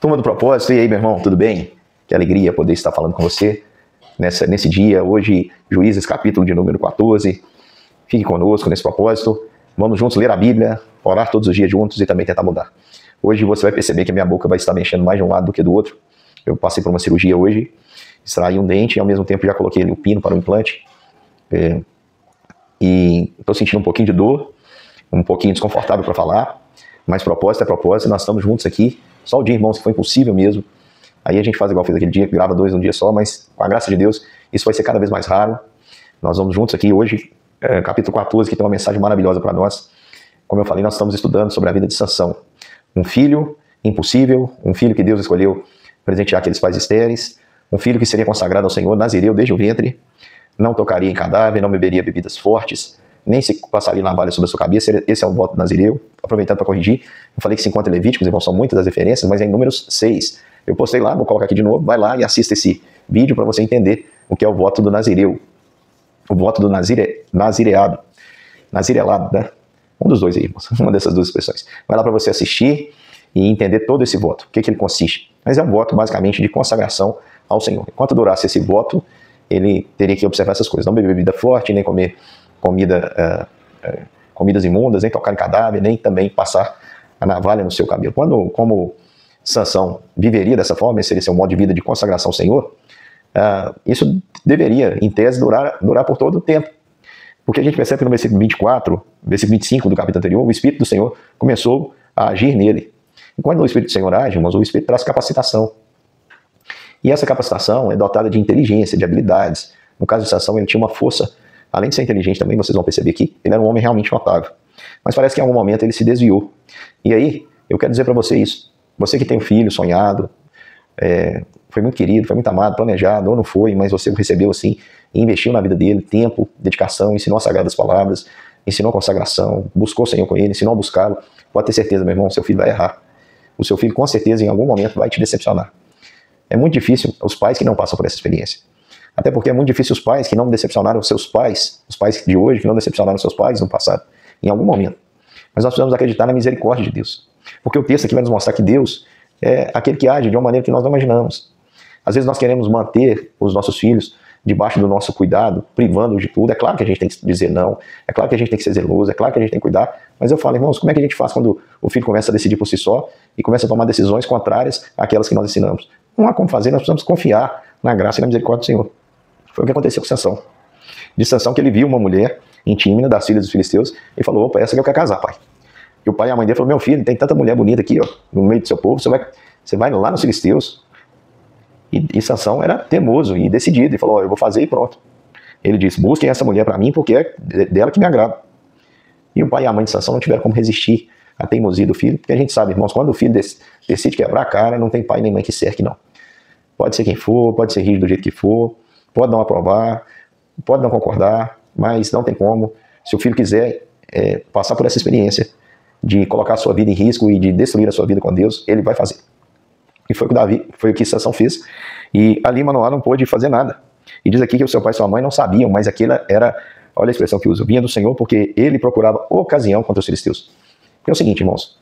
Turma do Propósito, e aí, meu irmão, tudo bem? Que alegria poder estar falando com você nesse dia, hoje, Juízes, capítulo de número 14. Fique conosco nesse propósito. Vamos juntos ler a Bíblia, orar todos os dias juntos e também tentar mudar. Hoje você vai perceber que a minha boca vai estar mexendo mais de um lado do que do outro. Eu passei por uma cirurgia hoje, extraí um dente e ao mesmo tempo já coloquei o pino para o implante. E estou sentindo um pouquinho de dor, um pouquinho desconfortável para falar, mas propósito é propósito, nós estamos juntos aqui. Só o dia, irmãos, que foi impossível mesmo. Aí a gente faz igual fez aquele dia, grava 2 num dia só, mas com a graça de Deus, isso vai ser cada vez mais raro. Nós vamos juntos aqui hoje, capítulo 14, que tem uma mensagem maravilhosa para nós. Como eu falei, nós estamos estudando sobre a vida de Sansão. Um filho impossível, um filho que Deus escolheu presentear aqueles pais estéreis, um filho que seria consagrado ao Senhor, nazireu desde o ventre, não tocaria em cadáver, não beberia bebidas fortes, nem se passaria navalha sobre a sua cabeça. Esse é o voto do nazireu. Aproveitando para corrigir, eu falei que se encontra em Levíticos, irmão, são muitas das referências, mas é em Números 6. Eu postei lá, vou colocar aqui de novo, vai lá e assista esse vídeo para você entender o que é o voto do nazireu. O voto do nazirelado, né? Um dos dois aí, irmãos, uma dessas duas expressões. Vai lá para você assistir e entender todo esse voto, o que ele consiste. Mas é um voto basicamente de consagração ao Senhor. Enquanto durasse esse voto, ele teria que observar essas coisas, não beber bebida forte, nem comer comidas imundas, nem tocar em cadáver, nem também passar a navalha no seu cabelo. Como Sansão viveria dessa forma, esse seria seu modo de vida de consagração ao Senhor, isso deveria, em tese, durar por todo o tempo. Porque a gente percebe que no versículo 24, versículo 25 do capítulo anterior, o Espírito do Senhor começou a agir nele. E quando o Espírito do Senhor age, irmãos, o Espírito traz capacitação. E essa capacitação é dotada de inteligência, de habilidades. No caso de Sansão, ele tinha uma força. Além de ser inteligente também, vocês vão perceber que ele era um homem realmente notável. Mas parece que em algum momento ele se desviou. E aí, eu quero dizer para você isso. Você que tem um filho sonhado, foi muito querido, foi muito amado, planejado, ou não foi, mas você o recebeu assim, e investiu na vida dele, tempo, dedicação, ensinou as sagradas palavras, ensinou a consagração, buscou o Senhor com ele, ensinou a buscá-lo. Pode ter certeza, meu irmão, seu filho vai errar. O seu filho com certeza em algum momento vai te decepcionar. É muito difícil os pais que não passam por essa experiência. Até porque é muito difícil os pais que não decepcionaram seus pais, os pais de hoje que não decepcionaram seus pais no passado, em algum momento. Mas nós precisamos acreditar na misericórdia de Deus. Porque o texto aqui vai nos mostrar que Deus é aquele que age de uma maneira que nós não imaginamos. Às vezes nós queremos manter os nossos filhos debaixo do nosso cuidado, privando-os de tudo. É claro que a gente tem que dizer não, é claro que a gente tem que ser zeloso, é claro que a gente tem que cuidar. Mas eu falo, irmãos, como é que a gente faz quando o filho começa a decidir por si só e começa a tomar decisões contrárias àquelas que nós ensinamos? Não há como fazer, nós precisamos confiar na graça e na misericórdia do Senhor. Foi o que aconteceu com Sansão. De Sansão que ele viu uma mulher intímida das filhas dos filisteus e falou, opa, essa que eu quero casar, pai. E o pai e a mãe dele falou, meu filho, tem tanta mulher bonita aqui, ó, no meio do seu povo, você vai lá nos filisteus. E Sansão era teimoso e decidido, e falou, eu vou fazer e pronto. Ele disse, busquem essa mulher para mim porque é dela que me agrada. E o pai e a mãe de Sansão não tiveram como resistir à teimosia do filho, porque a gente sabe, irmãos, quando o filho decide quebrar a cara, não tem pai nem mãe que cerque, não. Pode ser quem for, pode ser rígido do jeito que for, pode não aprovar, pode não concordar, mas não tem como. Se o filho quiser passar por essa experiência de colocar a sua vida em risco e de destruir a sua vida com Deus, ele vai fazer. E foi o que Sansão fez. E ali Manoá não pôde fazer nada. E diz aqui que o seu pai e sua mãe não sabiam, mas aquilo era, olha a expressão que usa, vinha do Senhor porque ele procurava ocasião contra os filisteus. É o seguinte, irmãos,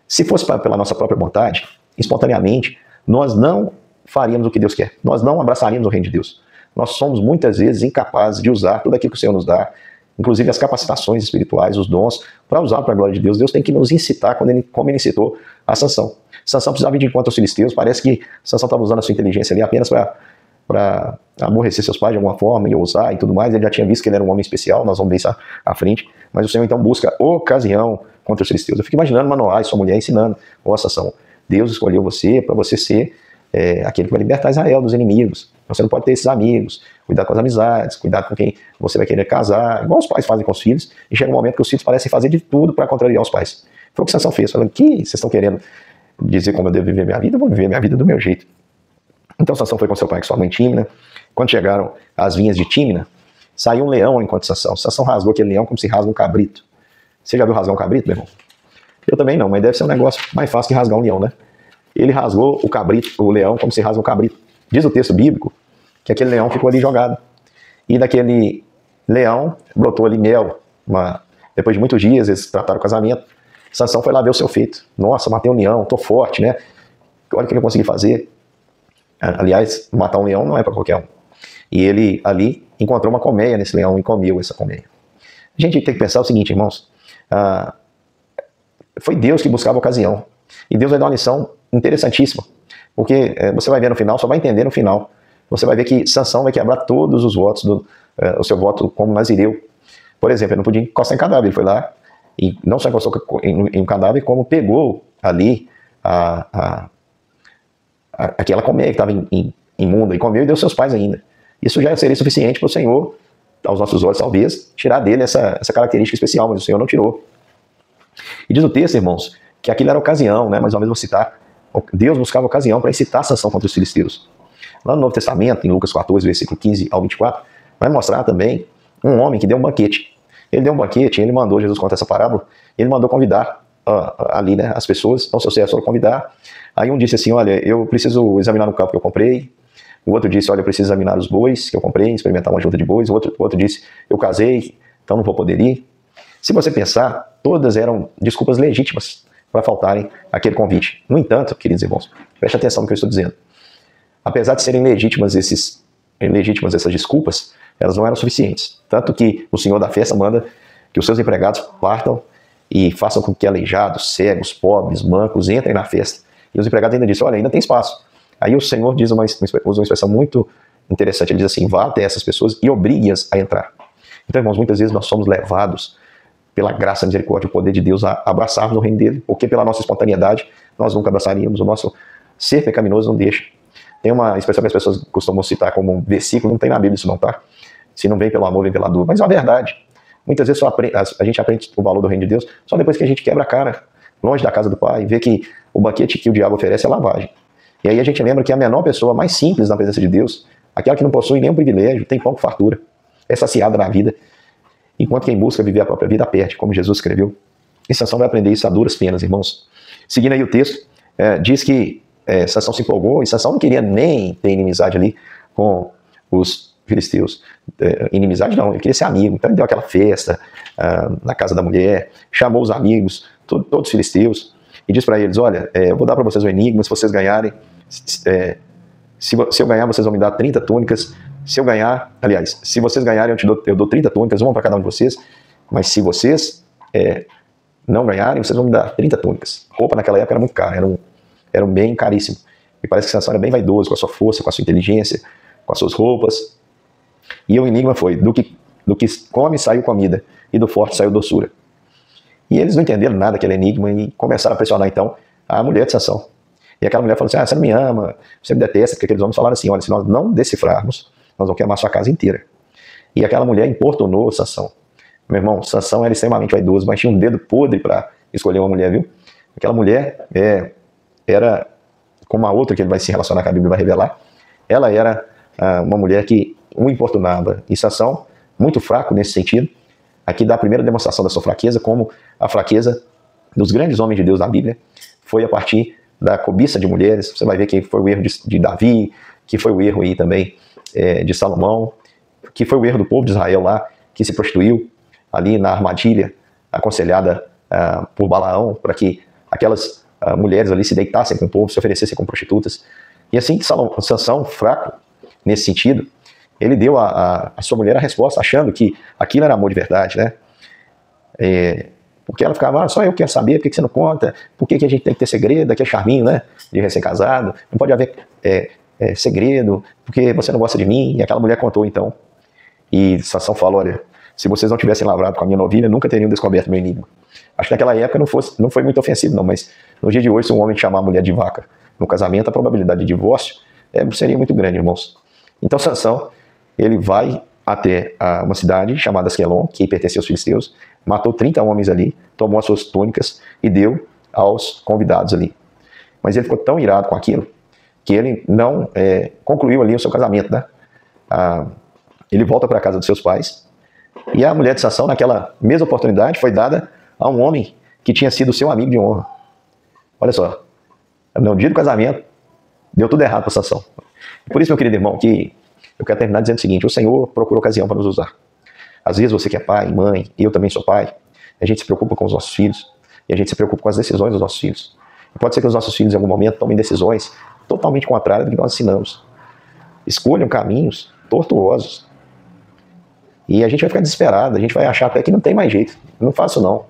se fosse pela nossa própria vontade, espontaneamente, nós não faríamos o que Deus quer. Nós não abraçaríamos o reino de Deus. Nós somos muitas vezes incapazes de usar tudo aquilo que o Senhor nos dá, inclusive as capacitações espirituais, os dons, para usar para a glória de Deus. Deus tem que nos incitar como ele incitou a Sansão. Sansão precisava ir de encontro aos filisteus. Parece que Sansão estava usando a sua inteligência ali apenas para aborrecer seus pais de alguma forma e ousar e tudo mais. Ele já tinha visto que ele era um homem especial, nós vamos ver isso à frente. Mas o Senhor então busca ocasião contra os filisteus. Eu fico imaginando Manoá e sua mulher ensinando, ó Sansão, Deus escolheu você para você ser aquele que vai libertar Israel dos inimigos. Você não pode ter esses amigos, cuidar com as amizades, cuidar com quem você vai querer casar, igual os pais fazem com os filhos, e chega um momento que os filhos parecem fazer de tudo para contrariar os pais. Foi o que Sansão fez, falando que vocês estão querendo dizer como eu devo viver minha vida, eu vou viver minha vida do meu jeito. Então Sansão foi com seu pai e com sua mãe Tímina. Quando chegaram às vinhas de Tímina, saiu um leão enquanto Sansão. Sansão rasgou aquele leão como se rasga um cabrito. Você já viu rasgar um cabrito, meu irmão? Eu também não, mas deve ser um negócio mais fácil que rasgar um leão, né? Ele rasgou o leão como se rasga um cabrito. Diz o texto bíblico que aquele leão ficou ali jogado. E daquele leão brotou ali mel. Depois de muitos dias, eles trataram o casamento. Sansão foi lá ver o seu feito. Nossa, matei um leão, tô forte, né? olha o que ele conseguiu fazer. Aliás, matar um leão não é para qualquer um. E ele ali encontrou uma colmeia nesse leão e comeu essa colmeia. A gente tem que pensar o seguinte, irmãos. Foi Deus que buscava a ocasião. E Deus vai dar uma lição interessantíssima. Porque você vai ver no final, só vai entender no final. Você vai ver que Sansão vai quebrar todos os votos, o seu voto como nazireu. Por exemplo, ele não podia encostar em cadáver. Ele foi lá e não só encostou em um cadáver, como pegou ali aquela colmeia que estava imunda e comeu e deu aos seus pais ainda. Isso já seria suficiente para o Senhor, aos nossos olhos talvez, tirar dele essa característica especial, mas o Senhor não tirou. E diz o texto, irmãos, que aquilo era ocasião, né? Mais uma vez vou citar, Deus buscava ocasião para incitar a Sansão contra os filisteus. Lá no Novo Testamento, em Lucas 14, versículo 15 ao 24, vai mostrar também um homem que deu um banquete. Ele deu um banquete, ele mandou, Jesus conta essa parábola, ele mandou convidar ali, né, as pessoas, então seu servo foram convidar. Aí um disse assim, olha, eu preciso examinar no campo que eu comprei. O outro disse, olha, eu preciso examinar os bois que eu comprei, experimentar uma junta de bois. O outro disse, eu casei, então não vou poder ir. Se você pensar, todas eram desculpas legítimas para faltarem aquele convite. No entanto, queridos irmãos, preste atenção no que eu estou dizendo. Apesar de serem legítimas essas desculpas, elas não eram suficientes. Tanto que o Senhor da festa manda que os seus empregados partam e façam com que aleijados, cegos, pobres, mancos entrem na festa. E os empregados ainda dizem, olha, ainda tem espaço. Aí o Senhor usa uma expressão muito interessante. Ele diz assim, vá até essas pessoas e obrigue-as a entrar. Então, irmãos, muitas vezes nós somos levados pela graça, misericórdia e o poder de Deus a abraçarmos no reino dele, porque pela nossa espontaneidade nós nunca abraçaríamos, o nosso ser pecaminoso não deixa. Tem uma expressão que as pessoas costumam citar como um versículo, não tem na Bíblia isso não, tá? Se não vem pelo amor, vem pela dor. Mas é uma verdade. Muitas vezes a gente aprende o valor do reino de Deus só depois que a gente quebra a cara, longe da casa do Pai, vê que o banquete que o diabo oferece é lavagem. E aí a gente lembra que a menor pessoa, mais simples na presença de Deus, aquela que não possui nenhum privilégio, tem pão com fartura, é saciada na vida, enquanto quem busca viver a própria vida perde, como Jesus escreveu. E Sansão vai aprender isso a duras penas, irmãos. Seguindo aí o texto, diz que Sansão se empolgou, e Sansão não queria nem ter inimizade ali com os filisteus. Inimizade não, ele queria ser amigo. Então ele deu aquela festa na casa da mulher, chamou os amigos, todos os filisteus, e diz para eles, olha, eu vou dar para vocês um enigma, se vocês ganharem, se eu ganhar, vocês vão me dar 30 túnicas. Se eu ganhar, aliás, se vocês ganharem, eu dou 30 túnicas, uma para cada um de vocês. Mas se vocês não ganharem, vocês vão me dar 30 túnicas. Roupa naquela época era muito cara, era um bem caríssimo. E parece que Sansão era bem vaidoso com a sua força, com a sua inteligência, com as suas roupas. E o enigma foi, do que come saiu comida, e do forte saiu doçura. E eles não entenderam nada daquele enigma e começaram a pressionar então a mulher de Sansão. E aquela mulher falou assim, você não me ama, você me detesta, porque aqueles homens falaram assim, olha, se nós não decifrarmos, nós vamos queimar sua casa inteira. E aquela mulher importunou Sansão. Meu irmão, Sansão era extremamente vaidoso, mas tinha um dedo podre para escolher uma mulher, viu? Aquela mulher era, como a outra que ele vai se relacionar, que a Bíblia vai revelar, ela era uma mulher que o importunava. E Sansão, muito fraco nesse sentido, aqui dá a primeira demonstração da sua fraqueza, como a fraqueza dos grandes homens de Deus da Bíblia foi a partir da cobiça de mulheres. Você vai ver que foi o erro de Davi, que foi o erro aí também de Salomão, que foi o erro do povo de Israel lá, que se prostituiu ali na armadilha aconselhada por Balaão, para que aquelas mulheres ali se deitassem com o povo, se oferecessem como prostitutas. E assim que Sansão, fraco nesse sentido, ele deu a sua mulher a resposta, achando que aquilo era amor de verdade, né? Porque ela ficava, só eu quero saber, por que você não conta? Por que a gente tem que ter segredo? Aqui é charminho, né? De recém-casado, não pode haver segredo, porque você não gosta de mim. E aquela mulher contou então. E Sansão falou, olha, se vocês não tivessem lavrado com a minha novilha, nunca teriam descoberto meu enigma. Acho que naquela época não foi muito ofensivo não, mas no dia de hoje, se um homem chamar a mulher de vaca no casamento, a probabilidade de divórcio seria muito grande, irmãos. Então Sansão, ele vai até uma cidade chamada Asquelon, que pertencia aos filisteus, matou 30 homens ali, tomou as suas túnicas e deu aos convidados ali. Mas ele ficou tão irado com aquilo, que ele não concluiu ali o seu casamento, né? Ele volta para a casa dos seus pais, e a mulher de Sansão, naquela mesma oportunidade, foi dada a um homem que tinha sido seu amigo de honra. Olha só, no dia do casamento, deu tudo errado para Sansão. Por isso, meu querido irmão, que eu quero terminar dizendo o seguinte, o Senhor procura ocasião para nos usar. Às vezes você que é pai, mãe, eu também sou pai, a gente se preocupa com os nossos filhos, e a gente se preocupa com as decisões dos nossos filhos. Pode ser que os nossos filhos, em algum momento, tomem decisões totalmente contrárias do que nós ensinamos. Escolham caminhos tortuosos. E a gente vai ficar desesperado, a gente vai achar até que não tem mais jeito. Não faço não.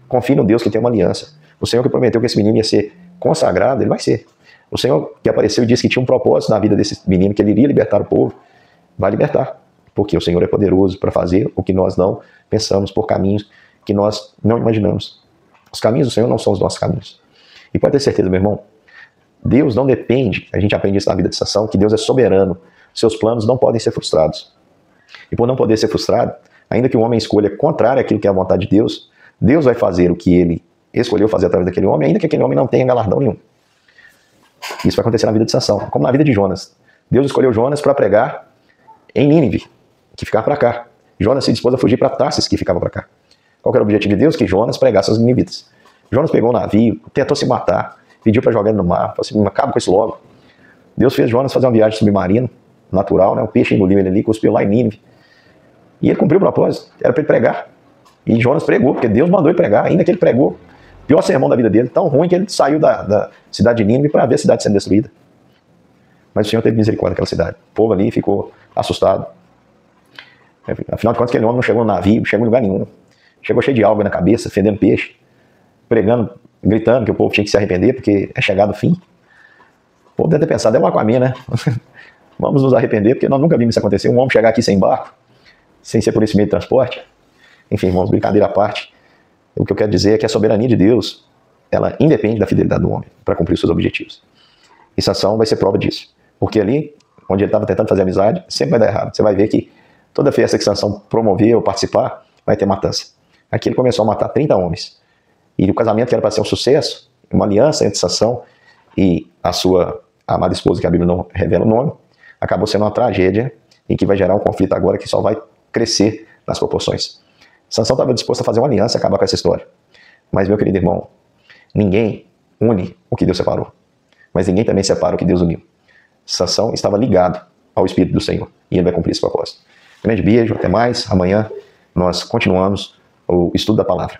Confie no Deus que tem uma aliança. O Senhor que prometeu que esse menino ia ser consagrado, ele vai ser. O Senhor que apareceu e disse que tinha um propósito na vida desse menino, que ele iria libertar o povo, vai libertar. Porque o Senhor é poderoso para fazer o que nós não pensamos, por caminhos que nós não imaginamos. Os caminhos do Senhor não são os nossos caminhos. E pode ter certeza, meu irmão, Deus não depende, a gente aprende isso na vida de Sansão, que Deus é soberano. Seus planos não podem ser frustrados. E por não poder ser frustrado, ainda que o homem escolha contrário àquilo que é a vontade de Deus, Deus vai fazer o que ele escolheu fazer através daquele homem, ainda que aquele homem não tenha galardão nenhum. Isso vai acontecer na vida de Sansão, como na vida de Jonas. Deus escolheu Jonas para pregar em Nínive, que ficava para cá. Jonas se dispôs a fugir para Tarsis, que ficava para cá. Qual era o objetivo de Deus? Que Jonas pregasse aos ninivitas. Jonas pegou um navio, tentou se matar, pediu para jogar ele no mar, falou assim, acaba com isso logo. Deus fez Jonas fazer uma viagem submarina, natural, né? O peixe engoliu ele ali, cuspiu lá em Nínive. E ele cumpriu o propósito, era para ele pregar. E Jonas pregou, porque Deus mandou ele pregar, ainda que ele pregou. Pior sermão da vida dele, tão ruim que ele saiu da cidade de Nínive para ver a cidade sendo destruída. Mas o Senhor teve misericórdia daquela cidade. O povo ali ficou assustado. Afinal de contas, aquele homem não chegou no navio, não chegou em lugar nenhum. Chegou cheio de alga na cabeça, fedendo peixe, pregando, gritando que o povo tinha que se arrepender porque é chegado o fim. O povo deve ter pensado, é um Aquaman, né? Vamos nos arrepender, porque nós nunca vimos isso acontecer. Um homem chegar aqui sem barco, sem ser por esse meio de transporte. Enfim, irmãos, brincadeira à parte. O que eu quero dizer é que a soberania de Deus, ela independe da fidelidade do homem para cumprir os seus objetivos. E Sansão vai ser prova disso. Porque ali, onde ele estava tentando fazer amizade, sempre vai dar errado. Você vai ver que toda festa que Sansão promover ou participar, vai ter matança. Aqui ele começou a matar 30 homens. E o casamento que era para ser um sucesso, uma aliança entre Sansão e a sua amada esposa, que a Bíblia não revela o nome, acabou sendo uma tragédia em que vai gerar um conflito agora que só vai crescer nas proporções. Sansão estava disposto a fazer uma aliança e acabar com essa história. Mas, meu querido irmão, ninguém une o que Deus separou. Mas ninguém também separa o que Deus uniu. Sansão estava ligado ao Espírito do Senhor. E ele vai cumprir esse propósito. Grande beijo, até mais. Amanhã nós continuamos o estudo da palavra.